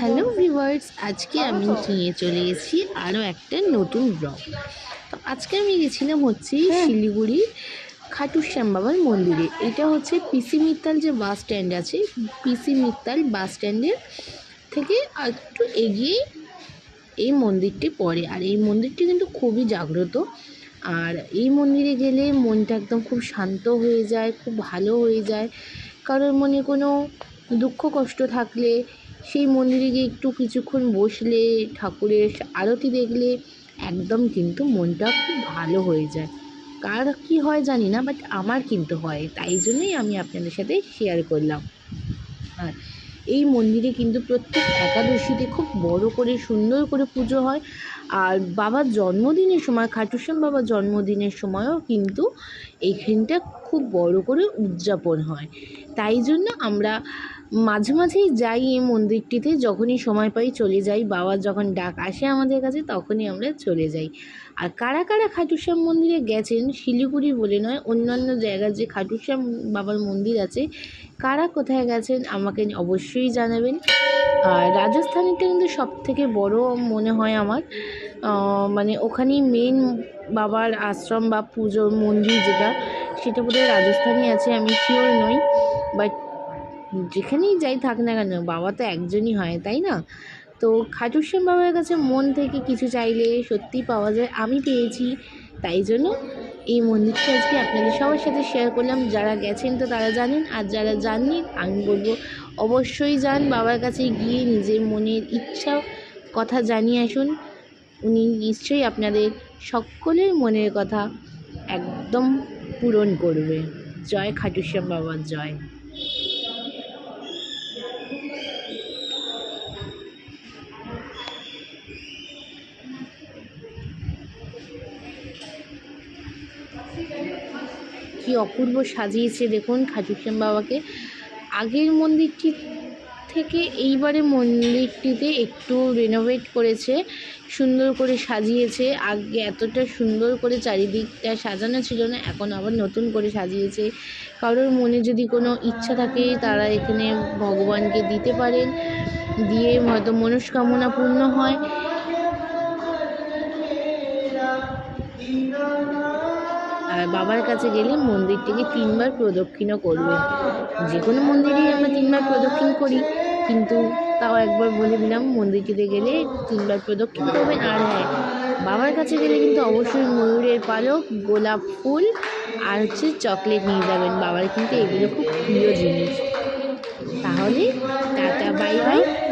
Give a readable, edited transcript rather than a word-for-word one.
Hello viewers, আজকে আমি নিয়ে চলে এসেছি আরও একটা নতুন ব্লগ। তো আজকে আমি গেছিলাম শিলিগুড়ির খাটু শ্যাম বাবার মন্দিরে। এটা হচ্ছে পিসি মিত্তাল যে বাস স্ট্যান্ড আছে, পিসি মিত্তাল বাস স্ট্যান্ডের থেকে একটু এগিয়ে এই মন্দিরটি পড়ে। আর এই মন্দিরটি কিন্তু খুবই জাগ্রত। আর এই মন্দিরে গেলে মনটা একদম খুব শান্ত হয়ে যায়, খুব ভালো হয়ে যায়। কারোর মনে কোনো দুঃখ কষ্ট থাকলে সেই মন্দিরে গিয়ে একটু কিছুক্ষণ বসলে, ঠাকুরের আরতি দেখলে একদম কিন্তু মনটা খুব ভালো হয়ে যায়। কার কি হয় জানি না, বাট আমার কিন্তু হয়। তাই জন্যই আমি আপনাদের সাথে শেয়ার করলাম। আর এই মন্দিরে কিন্তু প্রত্যেক একাদশীতে খুব বড় করে সুন্দর করে পুজো হয়। আর বাবার জন্মদিনের সময়, খাটু শ্যাম বাবার জন্মদিনের সময়ও কিন্তু এইখানটা খুব বড় করে উদযাপন হয়। তাই জন্য আমরা মাঝে মাঝেই যাই এই মন্দিরটিতে, যখনই সময় পাই চলে যাই। বাবার যখন ডাক আসে আমাদের কাছে তখনই আমরা চলে যাই। আর কারা কারা খাটু শ্যাম মন্দিরে গেছেন, শিলিগুড়ি বলে নয়, অন্যান্য জায়গার যে খাটু শ্যাম বাবার মন্দির আছে, কারা কোথায় গেছেন আমাকে অবশ্যই জানাবেন। আর রাজস্থানেরটা কিন্তু সবথেকে বড় মনে হয় আমার। মানে ওখানেই মেন বাবার আশ্রম বা পুজোর মন্দির যেটা, সেটা বোধহয় রাজস্থানে আছে, আমি শিওর নই। বাট যেখানেই যাই থাক না কেন, বাবা তো একজনই হয়, তাই না? তো খাটু শ্যাম বাবার কাছে মন থেকে কিছু চাইলে সত্যিই পাওয়া যায়। আমি পেয়েছি, তাই জন্য এই মন্দিরটা আজকে আপনাদের সবার সাথে শেয়ার করলাম। যারা গেছেন তো তারা জানেন, আর যারা যাননি আমি বলবো অবশ্যই যান। বাবার কাছে গিয়ে নিজের মনের ইচ্ছা কথা জানিয়ে আসুন। উনি নিশ্চয়ই আপনাদের সকলের মনের কথা একদম পূরণ করবে। জয় খাটু শ্যাম বাবার জয়। কি অপূর্ব সাজিয়েছে দেখুন খাটু শ্যাম বাবাকে। আগের মন্দিরটি থেকে এইবারে মন্দিরটিতে একটু রেনোভেট করেছে, সুন্দর করে সাজিয়েছে। আগে এতটা সুন্দর করে চারিদিকটা সাজানো ছিল না, এখন আবার নতুন করে সাজিয়েছে। কারোর মনে যদি কোনো ইচ্ছা থাকে তারা এখানে ভগবানকে দিতে পারেন, দিয়ে হয়তো মনস্কামনা পূর্ণ হয়। আর বাবার কাছে গেলে মন্দিরটিকে 3বার প্রদক্ষিণও করবেন। যে কোনো মন্দিরেই আমরা 3বার প্রদক্ষিণ করি, কিন্তু তাও একবার বলে দিলাম, মন্দিরটিতে গেলে 3বার প্রদক্ষিণ করবেন। আর হ্যাঁ, বাবার কাছে গেলে কিন্তু অবশ্যই ময়ূরের পালক, গোলাপ ফুল আর চকলেট নিয়ে যাবেন। বাবার কিন্তু এগুলো খুব প্রিয় জিনিস। তাহলে টাটা, বাই বাই।